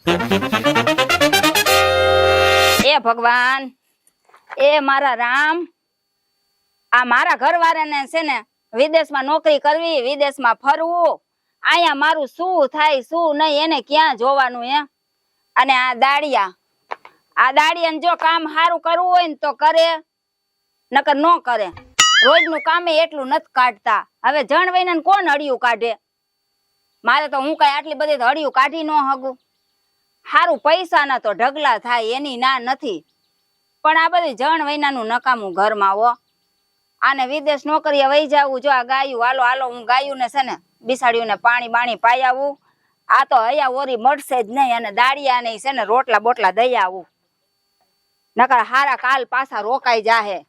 એ ભગવાન, એ મારા રામ, આ મારા ઘરવાળાને છે ને વિદેશમાં નોકરી કરવી, વિદેશમાં ફરવું, અહીંયા મારું શું થાય શું નહીં એને ક્યાં જોવાનું હે? અને આ દાડિયાને જો કામ સારું કરવું હોય ને તો કરે, નકર ન કરે. રોજનું કામે એટલું નથી કાઢતા. હવે જણ વૈનાને કોણ હળિયું કાઢે? મારે તો હું કઈ આટલી બધી હળિયું કાઢી ન હગું. સારું પૈસાના તો ઢગલા થાય એની ના નથી, પણ આ બધી જણ વૈનાનું નકામું ઘરમાં હો. આને વિદેશ નોકરીએ વહી જાવું. જો આ ગાયું, હાલો હાલો હું ગાયું ને છે ને બિસાડ્યું ને પાણી બાણી પાઈ આવું. આ તો હૈયા ઓરી મળશે જ નહીં. અને દાડિયા ને છે ને રોટલા બોટલા દઈ આવું, નકર હારા કાલ પાછા રોકાઈ જાહે.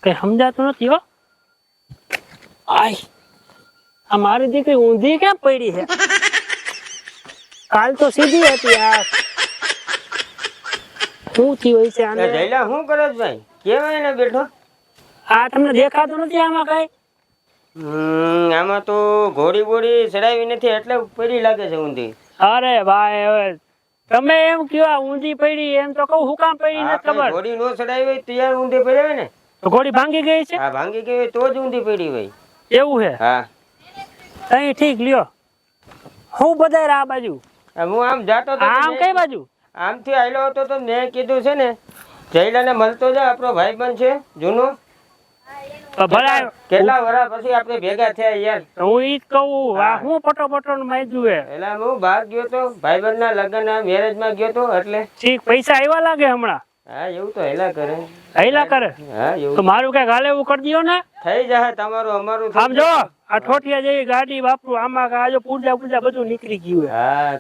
કઈ સમજાતું નથી હો. આય આ મારી દીકરી ઊંધી કેમ પડી છે? કાલ તો સીધી હતી. આ શું થયું હોય છે આને? જયલા શું કરો છો ભાઈ? કેવાય ને બેઠો. આ તમને દેખાતું નથી આમાં કઈ? આમાં તો ઘોડી બોડી ચડાવી નથી એટલે પડી લાગે છે ઊંધી. અરે ભાઈ હવે તમે એમ કયો ઊંધી પડી, એમ તો કહું હું કામ પડી નથી ખબર. ઘોડી નો ચડાવી હોય તો યાર ઊંધી પડી હોય ને. તો ઘોડી ભાંગી ગઈ છે? હા ભાંગી ગઈ હોય તો જ ઊંધી પડી હોય. એવું છે? હા અહીં ઠીક લ્યો. હું બધાય આ બાજુ. હું આમ જાતો તો આમ કઈ બાજુ? આમથી આયલો હતો તો મેં કીધું છે ને જયલાને મળતો જા, આપણો ભાઈબંધ છે જૂનો. ભલાય કેટલા વર્ષ પછી આપણે ભેગા થયા યાર. હું ઈ જ કહું. આ હું પટો પટો નું માજ્યું હે. એટલે હું બહાર ગયો તો ભાઈબંધ ના લગ્ન મેરેજ માં ગયો તો એટલે. ઠીક પૈસા આવ્યા લાગે હમણાં. હા એવું તો હેલા કરે. હેલા કરે? હા એવું તો મારું કઈ ગાલે એવું કરી દયો ને. થઈ જાય તમારું અમારું. આમ જો આ ઠોઠિયા જેવી ગાડી વાપરું, આમાં આજો પૂજા પૂજા બધું નીકળી ગયું. હા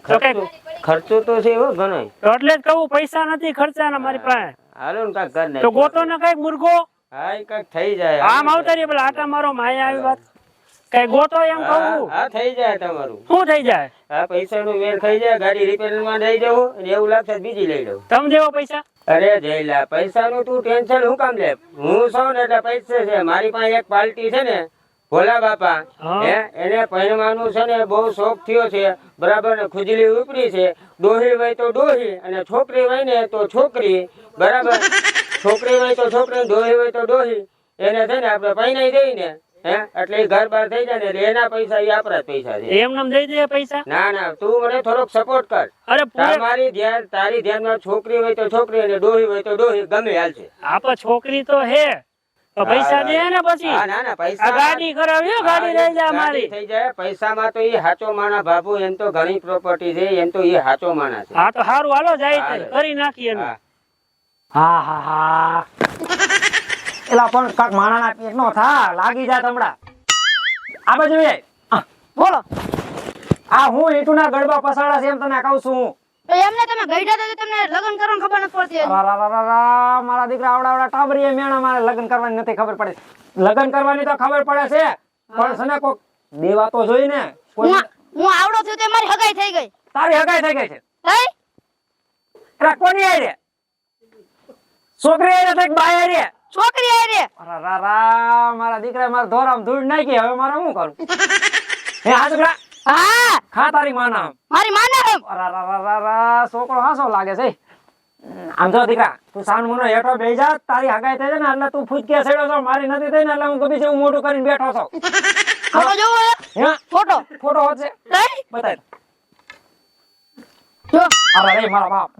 ખર્ચો તો છે હો ઘણો. તો એટલે જ કહું પૈસા નથી ખર્ચાના મારી પાસે. હાલો ને કાંઈક કર તો ગોતો ને કઈક મુર્ગો. હા એ કાંઈક થઈ જાય. આમ આવતા રહી પેલા આટા મારો માયા આવી વાત કઈ ગોતો એમ કહું. હા થઈ જાય તમારું. શું થઈ જાય? હા પૈસા નું મેળ થઈ જાય. ગાડી રિપેર માં લઈ જવું અને એવું લાગશે બીજી લઈ લઉં. તમે દેવો પૈસા? અરે જયલા પૈસા નું તું ટેન્શન હું કામ લે? હું છું ને એટલે પૈસા છે મારી પાસે. એક પાર્ટી છે ને ભોલા બાપા, એને પહેરવાનું છે ને બહુ શોખ થયો છે બરાબર ને. ખુજલી ઉપરી છે. ડોહી હોય તો ડોહી અને છોકરી હોય ને તો છોકરી બરાબર. છોકરી હોય તો છોકરી, ડોહી હોય તો ડોહી. એને છે ને આપણે પૈનાઈ દઈ ને એટલે ઘર બાર થઈ જાય ને એના પૈસા એ આપણા પૈસા છે. એમ નામ દઈ દે પૈસા? ના ના તું મને થોડોક સપોર્ટ કર. અરે તારી ધ્યાનમાં છોકરી હોય તો છોકરી અને ડોહી હોય તો ડોહી ગમે હાલશે. આપા છોકરી તો હે પૈસા દે ને પછી. ના ના પૈસા ગાડી કરાવ્યો, ગાડી લઈ જા મારી. થઈ જાય પૈસામાં તો એ હાચો માણા બાબુ. એમ તો ઘણી પ્રોપર્ટી છે, એમ તો એ હાચો માણા છે. હા તો સારું હાલો જાય કરી નાખીએ. હા હા હા એલા પણ કાક માણાના પેટ નો થા લાગી જા તમડા. આ બાજુ બોલો. આ હું ઈટુના ગડબા પસાડા છે એમ તને કહું છું. એમને તમે ગઈડા તો તમને લગ્ન કરવાની ખબર નથી પડતી. મારા દીકરા આવડા ટાબરીએ મેણા મારે લગ્ન કરવાની નથી ખબર પડે. લગ્ન કરવાની તો ખબર પડે છે પણ સને કોક દેવા તો જોઈ ને. હું આવડો છું તે મારી હગાઈ થઈ ગઈ. તારી હગાઈ થઈ ગઈ છે? હે એલા કોની આઈ રે? છોકરી આઈ રે કે બાઈ આઈ રે? છોકરી આઈ રે. મારા દીકરા મારા ધોરામ ધૂળ નાખી. હવે મારે શું કરું? હે આ દીકરા હા ખા તારી માના. મારી માના. છોકરો હાસો લાગે છે. આમ જો દીકરા તું સાન મુનો હેઠો બેહી જા. તારી હગાઈ થઈ જાય ને એટલે તું ફૂટકે છેડ્યો છો. મારી નથી થઈ ને એટલે હું કભી છે હું મોઢું કરીને બેઠો છું. ફોટો જોવો હે? ફોટો ફોટો હોશે બતાય. જો અરે રે મારા બાપ.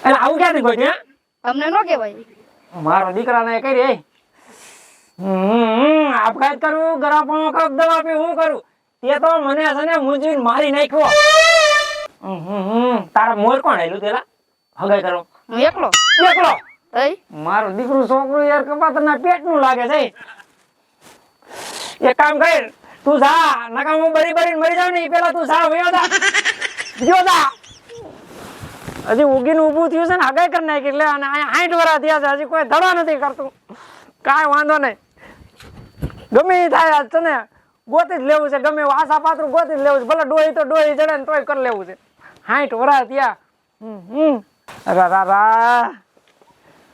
એટલે આવું ક્યાંથી કોઈ હે? તમને નો કહેવાય. મારા દીકરાને કરી આપઘાત કરું, ગરાપો કપ દવા પી હું કરું? તે તો મને છે ને મુંજીને મારી નાખ્યો. તારા મોર કોણ હેલું તેલા હગાઈ કરો? હું એકલો. મારું દીકરું છોકરું યાર કપાતરના પેટનું લાગે છે. એક કામ કર તું જા નકા હું બરી બરીને મરી જાવ ને એ પેલા તું જા વયો જા. જો જા હજી ઉગીને ઊભું થયું છે ને હગાઈ કરી નાખી એટલે અને અહીંયા 60 વર્ષ થયા છે હજી કોઈ ધડો નથી કરતું. કાંઈ વાંધો નહીં ગમે એ થાય તને ગોતી જ લેવું છે, ગમે એવું આશા પાત્રું ગોતી જ લેવું છે, ભલે ડોહી તો ડોહી ચડે ને તોય કરી લેવું છે. 60 વરા ત્યાં રા રા રા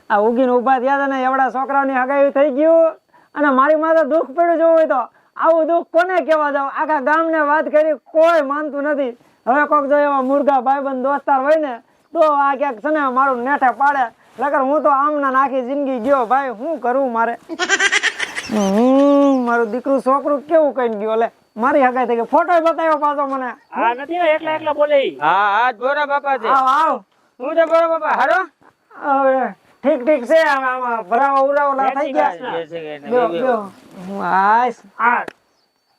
આ ઉગીને ઉભા થયા હતા ને એવડા છોકરાઓની હગાઈ થઈ ગયું અને મારી માથે દુઃખ પડ્યું જોવું હોય તો આવું દુઃખ કોને કહેવા જાવ? આખા ગામને વાત કરી કોઈ માનતું નથી. હવે કોક જો એવા મુર્ગા ભાઈબંધ દોસ્તાર હોય ને તો આ ક્યાંક છે ને મારું નેઠે પાડે. લગર હું તો આમના આખી જિંદગી ગયો ભાઈ, શું કરું મારે? મારું દીકરું છોકરું કેવું કઈ ગયું? લે મારી હગાઈ થઈ ગઈ. ફોટો બતાવ્યો પાછો મને. હા નથી ને, એકલા એકલા બોલે. હા હા ભોરા બાપા છે. આવ આવ. હું છે ભોરા બાપા? હાલો. હવે ઠીક ઠીક છે. આમાં ભરાવા ઉરાવલા થઈ ગયા. બેહો, બેહો. હું આઈશ. હા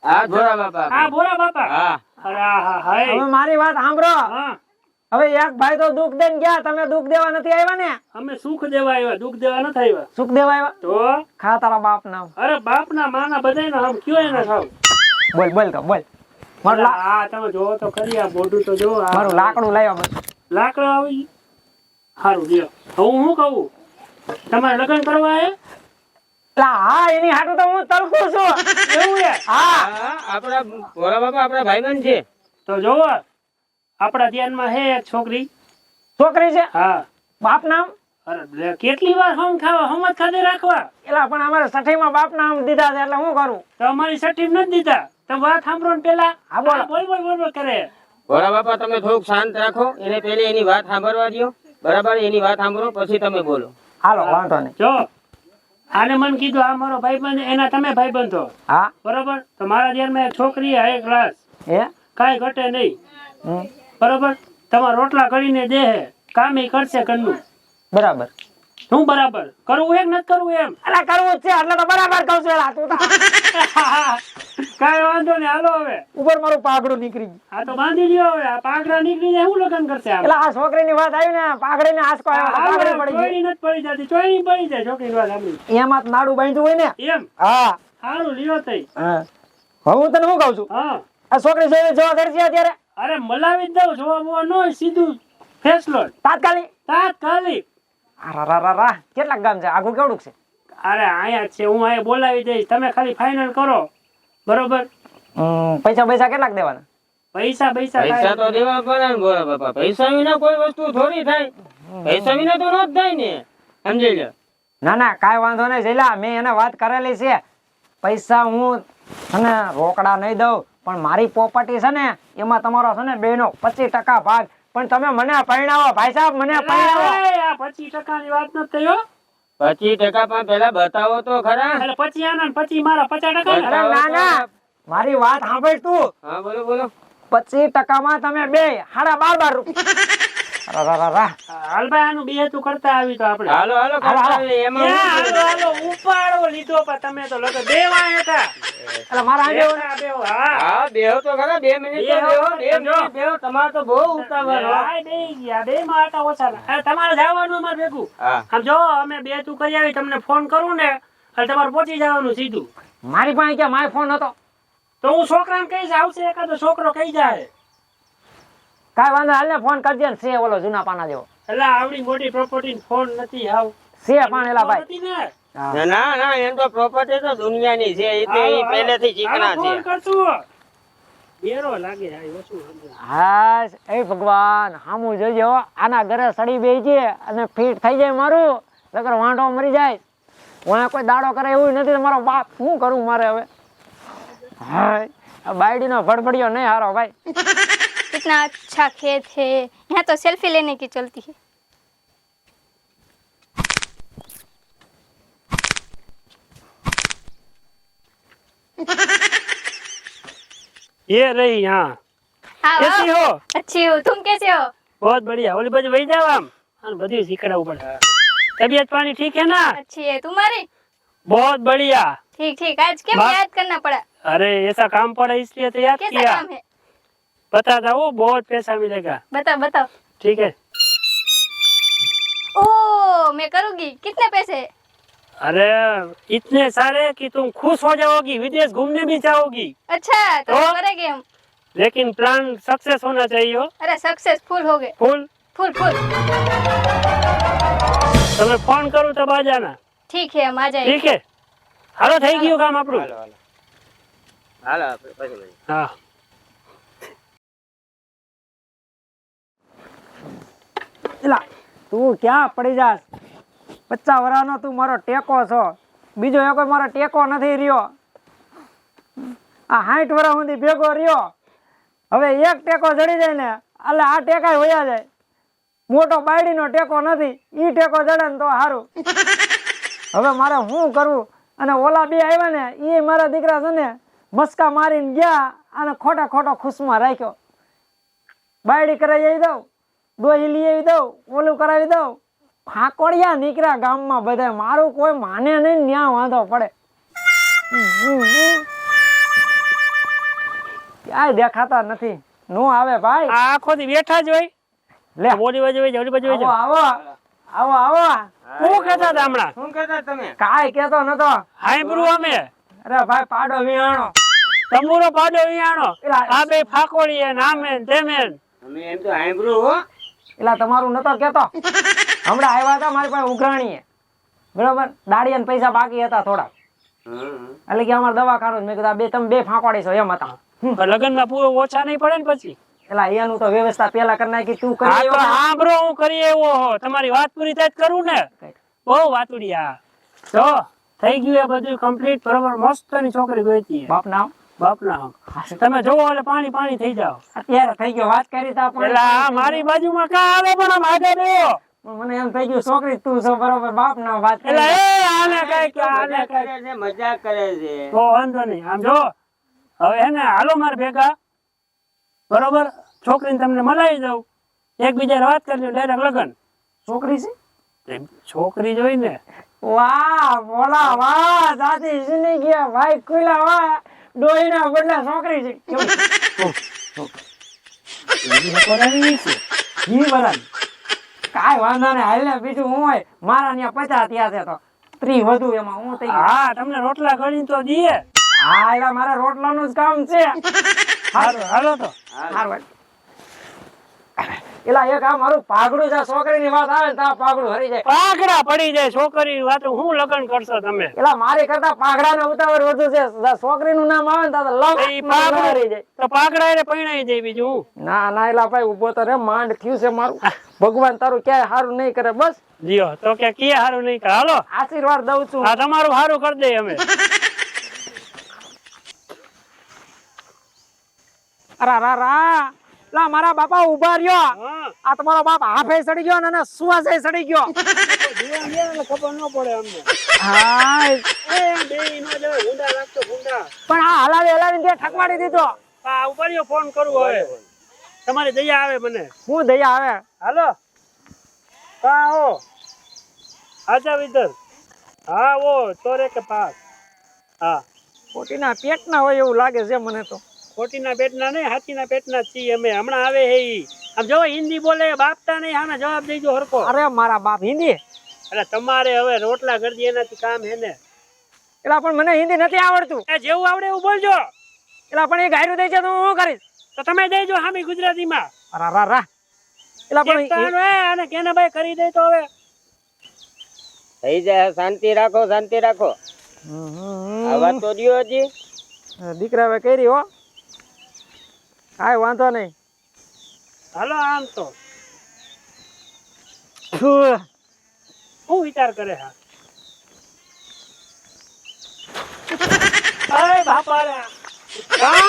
હા ભોરા બાપા. હા ભોરા બાપા. હા અરે હા હાય. હવે મારી વાત સાંભળો. હા હવે એક ભાઈ તો દુઃખ દઈને ગયા, તમે દુઃખ દેવા નથી આવ્યા ને? અમે સુખ દેવા આવ્યા, દુઃખ દેવા નથી આવ્યા. સુખ દેવા આવ્યા? તો ખા તારા બાપ નામ. અરે બાપના માના બધાયના આમ કયો એને ખાવ. બોલ બોલ તો બોલ. મારું હા તમે જોવો તો ખરી, આ બોડું તો જો. મારું લાકડું લાવ્યા બસ. લાકડો આવી સારું લ્યો. હું શું કહું, તમારે લગ્ન કરવા હે? હા એની હાટું તો હું તલખું છું. એવું હે? હા હા આપણા ભોરા બાપા આપણા ભાઈબંધ છે. તો જોવો આપણા ધ્યાનમાં હે એક છોકરી. છોકરી છે. હા બાપ નામ? અરે લે, કેટલી વાર હમ ખાવા હમ જ ખાધે રાખવા. એલા પણ અમારે સઠીમાં બાપ નામ દીધા છે એટલે હું કરું? તો અમારી સટીમ નથી દીધા. તમે વાત સાંભળો ને પેલા. હા, બોલો. બોલ બોલ બોલ બોલ કરે. ભોરા બાપા તમે થોડુંક શાંત રાખો, એને પેલે એની વાત સાંભળવા દો. બરાબર, એની વાત સાંભળો પછી તમે બોલો. હાલો વાંધો નહીં. જો આને મને કીધું આ મારો ભાઈબંધ, એના તમે ભાઈબંધ છો હા બરોબર. તો મારા ધ્યાનમાં એક છોકરી હાઈ ક્લાસ, એ કાંઈ ઘટે નહીં હમ, બરોબર. તમારા રોટલા કરીને દે હે, કામ ઈ કરશે ઘરનું. બરાબર. શું બરાબર કરવું એમ નથી કરવું એમ? અલા કરવું જ છે એટલે તો બરાબર કહું છું. એલા તું તો કાંઈ વાંધો નહીં, હાલો હવે. ઉપર મારું પાઘડું નીકળી ગયું. આ તો બાંધી લ્યો હવે. આ પાઘડા નીકળી જાય શું લગ્ન કરશે આમ? એટલે આ છોકરીની વાત આવી ને પાઘડી ને આંસકો આવ્યો તો પાઘડી પડી ગઈ. ચોયડી નથી પડી જતી, ચોયડી પડી જાય છોકરીની વાત સાંભળી. એમાં જ નાડું બાંધ્યું હોય ને. એમ હા સારું લ્યો તઈ. હા હવે હું તને શું કહું છું, હા આ છોકરી જોવા કરશે અત્યારે અરે મલાવી જ દઉં, જોવા બોવા ન હોય, સીધું ફેસલો તાત્કાલિક. તાત્કાલિક. રા કેટલાક ગામ છે? આઘું કેવડું છે? અરે આયા જ છે, હું અહીંયા બોલાવી દઈશ, તમે ખાલી ફાઇનલ કરો બરોબર. પૈસા પૈસા કેટલાક દેવાના? પૈસા પૈસા પૈસા તો દેવા પડે ને ભોરા બાપા. પૈસા વિના કોઈ વસ્તુ થોડી થાય. પૈસા વિના તો ન જ થાય ને, સમજી લો. ના ના કાંઈ વાંધો નહીં જયલા, મેં એને વાત કરેલી છે. પૈસા હું તને રોકડા નહીં દઉં પણ મારી પ્રોપર્ટી છે ને એમાં તમારો છે ને બેનો 25% ભાગ. પણ તમે મને પરણાવો ભાઈ સાહેબ, મને પરણાવો. આ 25% ની વાત નથી થયો. 25% પણ પેલા બતાવો તો ખરા. એટલે 25 આના ને 25 મારા 50%. અરે ના ના મારી વાત સાંભળ તું. હા બોલો બોલો. 25% માં તમે બે 12.5 રૂપિયા. હાલ ભાઈ આનું બેહેતું કરતા આવી તો આપણે. હાલો હાલો હાલો, હાલો. કરતા એમાં એ શું છે? હાલો હાલો ઉપાડો લીધો પણ તમે તો લગન દેવા હતા. એટલે મારા આંગે બેઠા બેહો, હા. હા બેહો તો ખરા, 2 મિનિટ તો બેહો, 2 મિનિટ બેહો. તમારે તો બહુ ઉતાવળ હો. આ બેહી ગયા, બે માં આટા ઓછા ના. અરે તમારે જવાનું અમારે ભેગું. હા આમ જો અમે બેહેતું કરી આવી, તમને ફોન કરું ને એટલે તમારે પહોંચી જવાનું સીધું. મારી પાસે ક્યાં માય ફોન હતો? તો હું છોકરાને કહીશ, આવશે એકાદો છોકરો કહી જાય. કાંઈ વાંધો હાલ ને ફોન કરજે ને. છે ઓલો જૂના પાના જેવો એટલે આવડી મોટી પ્રોપર્ટી ફોન નથી આવ. છે પણ એલા ભાઈ. નથી ને. હા. ના ના એમ તો પ્રોપર્ટી તો દુનિયાની છે. એ તો ઈ પહેલેથી ચીકણા હાલો, છે. ફોન કરશું. બેરો લાગે આ ઓછું સમજે. હા એ ભગવાન હામું જોજે હો. આના ઘરે સડી બેસી છે અને ફીટ થઈ જાય મારું, નકર વાંઢો મરી જાય. હું કોઈ દાડો કરે એવું નથી. મારો બાપ શું કરું મારે હવે? હા આ બાયડીનો ફડફડિયો નહીં હારો ભાઈ. कितना अच्छा खेत है, यहाँ तो सेल्फी लेने की चलती है. ये रही यहाँ. हाँ कैसी वाह, हो? अच्छी हो. तुम कैसे हो? बहुत बढ़िया. ओली बाजू वही जाओ आम. हाँ, बधी सीखड़ा ऊपर. तबीयत पानी ठीक है ना? अच्छी है. तुम्हारी? बहुत बढ़िया. ठीक ठीक. आज क्यों वाह। याद करना पड़ा? अरे ऐसा काम पड़ा इसलिए तो याद कैसा किया. काम है? बताता हूँ, बहुत पैसा मिलेगा. बताओ बताओ. ठीक है. ओ मैं करूँगी. कितने पैसे? अरे इतने सारे कि तुम खुश हो जाओगी, विदेश घूमने भी चाहोगी. अच्छा तो तो? करेंगे हम. लेकिन प्लान सक्सेस होना चाहिए हो. अरे सक्सेसफुल हो गए. फुल. Full full. तो मैं फोन करूँ तब आ जाना. ठीक है हम आ जाएंगे. ठीक है. हालो થઈ ગયું કામ આપણું. હાલો હાલો હાલો આપણે પછી મળીએ. હા એલા તું ક્યાં પડી જાસ? 50 વર્ષનો તું મારો ટેકો છો, બીજો એકો મારો ટેકો નથી રહ્યો. આ 60 વર્ષ સુધી ભેગો રહ્યો, હવે એક ટેકો જડી જાય ને એટલે આ ટેકાય વયા જાય. મોટો બાયડીનો ટેકો નથી, ઈ ટેકો જડે ને તો સારું. હવે મારે શું કરવું? અને ઓલા બે આવ્યા ને એ મારા દીકરા છે ને મસ્કા મારીને ગયા અને ખોટા ખોટો ખુશમાં રાખ્યો. બાયડી કરાવી દઉં, ડોહી લઈ આવી દઉં, ઓલું કરાવી દઉં, ફાંકોડિયા નીકળ્યા ગામમાં બધા. મારું કોઈ માને નહીં, ન્યા વાંધો પડે. ક્યાંય દેખાતા નથી. નો આવે ભાઈ, આ આખો દી બેઠા જ હોય. લે ઓલી બાજુ વઈ જાઓ, ઓલી બાજુ વઈ જાઓ. આવો આવો આવો આવો. શું કહેતા હતા હમણાં? શું કહેતા તમે? કાંઈ કેતો નતો. હાંભળ્યું અમે. અરે ભાઈ પાડો વિહાણો. તંબુરો પાડો વિયાણો. એલા આ બે ફાકોડી હે, નામે ને તેમે ને. અમે એમ તો સાંભળ્યું હો. એલા તમારું નતો કેતો. હમણાં આવ્યા હતા મારી પાસે ઉઘરાણીએ, બરોબર? દાડિયાના પૈસા બાકી હતા થોડા, એટલે કે અમારે દવાખાનું. મેં કીધું આ બે તમે બે ફાંકવાડી છો એમ હતા. લગ્ન માં પૂરો ઓછા નહીં પડે ને પછી. એલા એનું તો વ્યવસ્થા પેલા કરી નાખી. તું કરી હા તો આવ્યો ને? સાંભળો, હું કરી આવ્યો હો. તમારી વાત પૂરી થાય જ કરું ને. બહુ વાતુડી આ. જો થઈ ગયું એ બધું કમ્પ્લીટ, બરોબર. મસ્ત ની છોકરી ગોતી. બાપ નામ બાપ ના તમે જોવો એટલે પાણી પાણી થઈ જાવ. અત્યારે થઈ ગયો. વાત કરી તા પણ એટલે આ મારી બાજુમાં કા આવે પણ આમ આગળ રહ્યો. મને એમ થઈ ગયું છોકરી તું છો, બરોબર. બાપ નામ વાત કરી. એટલે એ આને કઈ કે આને મજાક કઈ કરે છે, મજાક કરે છે. તો વાંધો નહીં. આમ જો હવે એને હાલો માર ભેગા, બરોબર. છોકરીને તમને મલાઈ દઉં, એકબીજા વાત કરી લો, ડાયરેક્ટ લગન. છોકરી છે? છોકરી જોઈ ને. વાહ બોલા વાહ, સાથી સુની ગયા ભાઈ. ખુલા વાહ, ડોહી ના બદલે છોકરી છે. જી બરાબર, કાંઈ વાંધો નહીં. હાલ ને બીજું હું હોય મારા ત્યાં 50 થયા છે તો 30 વધુ એમાં હું થઈ ગયો. હા તમને રોટલા ગળી તો દઈએ. હા એટલે મારા રોટલાનું જ કામ છે. સારું હાલો તો. હારું. એલા એક આ મારું પાઘડું છે, છોકરીની વાત આવે ને તો આ પાઘડું હરી જાય. પાઘડા પડી જાય છોકરી વાત, હું લગન કરશો તમે? એલા મારી કરતા પાઘડાનો ઉતાવળ વધુ છે. છોકરીનું નામ આવે ને તો ઈ લવ પાઘડું હરી જાય. તો પાઘડા એને પૈણાઈ જાય બીજું હું. ના ના એલા ભાઈ ઉભો તો રે, માંડ થયું છે મારું. ભગવાન તારું ક્યાંય સારું નહીં કરે. બસ લ્યો તો કે હારું નહીં કરે. હાલો આશીર્વાદ દઉં છું. આ તમારું હારું કરી દે અમે. અરા રા રા, લા મારા બાપા ઉભા રહ્યો. હા આ તમારો બાપ હાફે સડી ગયો અને સુવાસે સડી ગયો. જીવન ગયા એટલે ખબર ન પડે અમને. હા એ બે નો જવે ગુંડા લાગતો ગુંડા. પણ આ હલાવી હલાવીને ત્યાં ઠકવાડી દીધો. આ ઉપરયો ફોન કરું હવે. તમારી દયા આવે મને. હું દયા આવે. હાલો કા હો આજા વિદર. હા વો તોરે કે પાસ. હા ખોટીના પેટના હોય એવું લાગે છે મને તો. ખોટીના પેટના નહીં, હાથીના પેટના જ છીએ અમે. હમણાં આવે હે ઈ. આમ જો હિન્દી બોલે, બાપતા નહીં. આને જવાબ દેજો હરકો. અરે મારા બાપ હિન્દી. એટલે તમારે હવે રોટલા કરી દે એનાથી કામ હે ને. એલા પણ મને હિન્દી નથી આવડતું. એ જેવું આવડે એવું બોલજો. એલા પણ એ ગાયરું દે છે તો હું કરીશ. તો તમે દેજો હામી ગુજરાતીમાં. અરા રા રા. એલા એક તો પણ આનો હે, આને કેને ભાઈ કરી દે તો હવે. થઈ જાય, શાંતિ રાખો, શાંતિ રાખો. આ વાત તો દ્યો હજી. દીકરા હવે કરી હો, કાંઈ વાંધો નહીં. હાલો આમ તો શું વિચાર કરે? હા અરે બાપા રે. હા?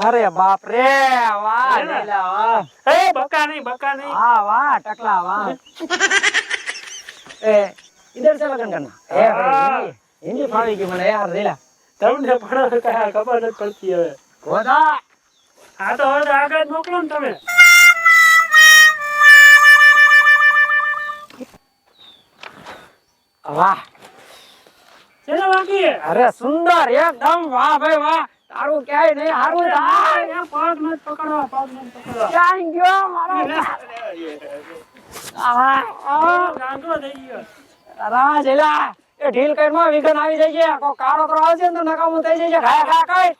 અરે બાપ રે, વાહ લીલા વાહ. એ બકા નહીં, બકા નહીં. વાહ વાહ ટકલા વાહ. એ इधर से लगन करना. ए भाई हिंदी फावी की મને યાર લીલા. તમને પણ કઈ ખબર નથી પડતી હવે. ગોદા હા તો હવે આગળ મોકલો ને તમે. વાહ. ચલો બાકી. અરે સુંદર એકદમ. વાહ ભાઈ વાહ. તારું ક્યાંય નહીં હારું થાય. પગ ન પકડવા, પગ ન પકડવા. ક્યાં ગયો મારો? આ ગાંડો થઈ ગયો. રાજ એલા એ ઢીલ કઈમાં વિઘન આવી જાય છે. કો કાળો કરો આવશે ને તો નકામું થઈ જાય છે. ખાયા ખાયા કઈ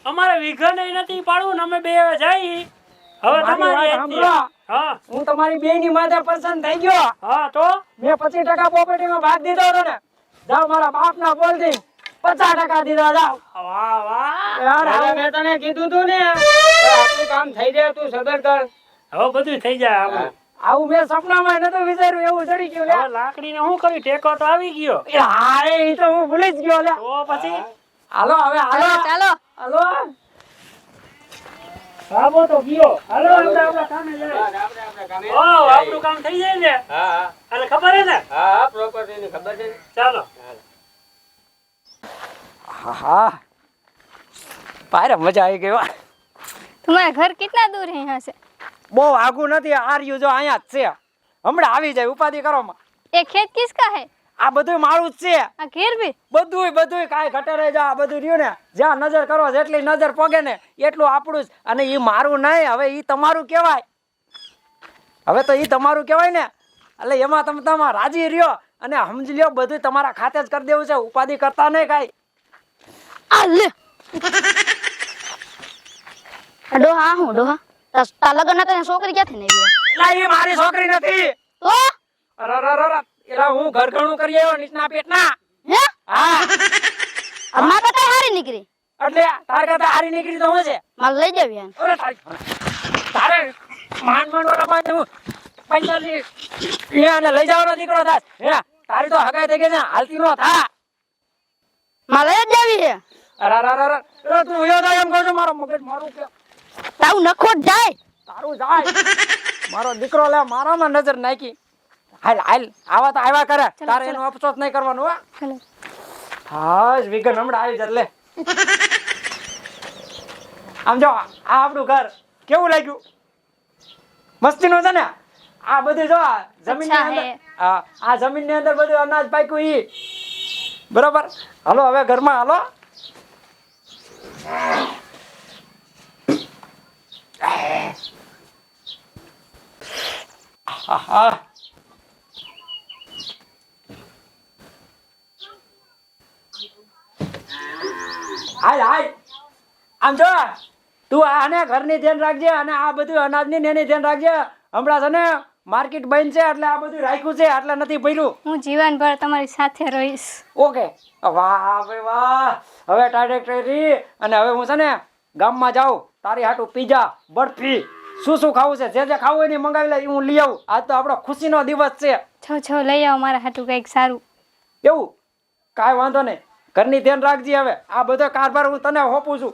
અમારે વિઘન નથી પાડવું ને અમે બે જઈ. હવે મારી તમારી વાત સાંભળો. હા હું તમારી બે ની માથે પસંદ થઈ ગયો. હા તો મેં 25% પ્રોપર્ટી માં ભાગ દીધો હતો ને. જાઓ મારા બાપ ના બોલ થી 50% દીધા જાઓ વાહ વાહ યાર અરે મેં તને કીધું તું ને કે આપણું કામ થઈ જાય તું સબર કર. હવે બધું થઈ જાય આપણું. આવું મેં સપનામાં નતું વિચાર્યું એવું ચડી ગયું લે હવે લાકડીને શું કર્યું ટેકો તો આવી ગયો એ હાય ઈ તો હું ભૂલી જ ગયો લે તો પછી હાલો હવે હાલો ચાલો હાલો બાબો તો ગયો હાલો આપણે આપણા કામે જાય આપણે કામે. ઓ આપણું કામ થઈ જાય ને હા હા એટલે ખબર હે ને હા પ્રોપર્ટી ની ખબર છે ને. ચાલો હા પારે મજા આવી ગઈ વાહ तुम्हारा घर कितना दूर है यहाँ से? બહુ આગું નથી આર્યું જો અહીંયા જ છે હમણાં આવી જાય ઉપાધિ કરો માં ये खेत किसका है? આ બધું મારું જ છે आ घेर भी? બધુંય કાંઈ ઘટે રહે જા બધું રહ્યું ને જ્યાં નજર કરો જેટલી નજર પોગે ને એટલું આપણું જ અને ઈ મારું નહીં હવે ઈ તમારું કહેવાય હવે તો ઈ તમારું કહેવાય ને એટલે એમાં તમે તમારા રાજી રહ્યો અને સમજી લ્યો બધું તમારા ખાતે જ કરી દેવું છે ઉપાધિ કરતા નહીં કાંઈ આ લે ડોહા હું ડોહા તા લગન હતા ને છોકરી ક્યાંથી નહીં ગયા એલા ઈ મારી છોકરી નથી તો અરરરરર એલા હું ઘરઘણું કરી આવ્યો નીચના પેટના હે હા આ માં તો હારી નીકળી એટલે તાર કરતા હારી નીકળી તો હું છે માલ લઈ જાવ યાર અરે તારે માંડ વાળા પાસે હું પૈસા લઈ અને લઈ જવાનો દીકરો થાસ હે તારી તો હગાઈ થઈ ગઈ છે હાલતી નો થા માલ લઈ જાવી છે અરરરરર તું ઉયો થાય એમ કહું છું મારો મગજ મારું કે તારું નખો જ જાય તારું જાય મારો દીકરો લે મારામાં નજર નાખી હાલ હાલ આવા તો આવ્યા કરે તારે એનો અફસોસ નહીં કરવાનો હો चलो હા વિગન હમણાં આવી જત લે આમ જો આ આપણું ઘર કેવું લાગ્યું મસ્તી નું છે ને આ બધું જો જમીન ની અચ્છા અંદર હે. હા આ જમીન ની અંદર બધું અનાજ પાક્યું ઈ બરોબર હાલો હવે ઘરમાં હાલો આહા. હાલ હાલ આમ જો તું આને ઘરની ધ્યાન રાખજે અને આ બધું અનાજની ને એની ધ્યાન રાખજે હમણાં છે ને માર્કેટ બંધ છે એટલે આ બધું રાખ્યું છે એટલે નથી પડ્યું હું જીવનભર તમારી સાથે રહીશ. ઓકે વાહ ભાઈ વાહ હવે ડાયરેક્ટ રહી અને હવે હું છે ને ગામમાં જાઉં તારી હાટું પીઝા બરફી શું ખાવું છે જે ખાવું હોય ને મંગાવી લે હું લઈ આવું આજ તો આપણો ખુશીનો દિવસ છે છો લઈ આવો મારા હાટું કંઈક સારું. એવું કાંઈ વાંધો નહીં ઘરની ધ્યાન રાખજે હવે આ બધો કારભાર હું તને હોપું છું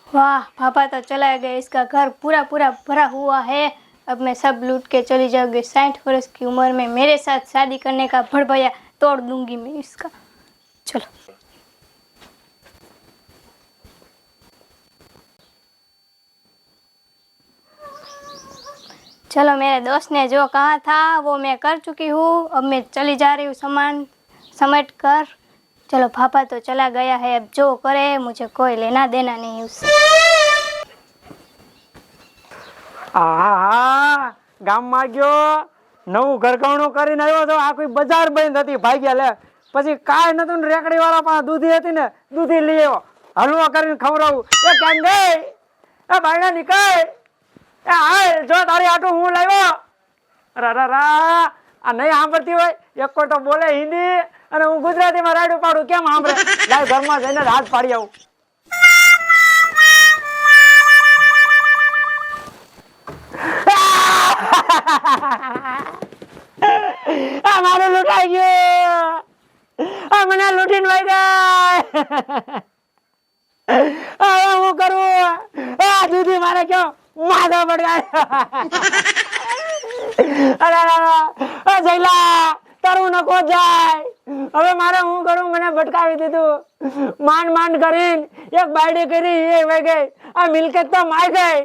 वाह पापा तो चला गया, इसका घर पूरा पूरा भरा हुआ है. अब मैं सब लूट के चली जाऊंगी. 60 वर्ष की उम्र में मेरे साथ शादी करने का भड़भया तोड़ दूंगी मैं इसका. चलो चलो मेरे दोस्त ने जो कहा था वो मैं कर चुकी हूँ. अब मैं चली जा रही हूँ सामान समेट कर. चलो पापा तो चला गया है, अब जो करे मुझे कोई लेना देना नहीं उससे. આહા ગામમાં ગયો નવું ઘરઘણું કરીને આવ્યો તો આ કોઈ બજાર બંધ હતી ભાગ્યા લે પછી કાંઈ નતું ને રેકડી વાળા પાસે દૂધી હતી ને દૂધી લઈ આવ્યો હલવો કરીને ખવડાવું એ કેમ ગઈ એ ભાઈના નીકળ એ હાય જો તારી આટું હું લાવ્યો રા આ નહીં સાંભળતી હોય એક કોઈ તો બોલે હિન્દી અને હું ગુજરાતીમાં રાડું પાડું કેમ સાંભળે લાય ઘરમાં જઈને હાથ પાડી આવું આ મારું લૂંટાઈ ગયું આ મને લૂંટીને લઈ ગયા હવે હું કરું આ દૂધી મારે ક્યાં માથા પડ્યા અરે જયલા તારું નખો જાય હવે મારે હું કરું મને ભટકાવી દીધું માંડ કરીને એક બાયડી કરી એ વહી ગઈ આ મિલકત તો માય ગઈ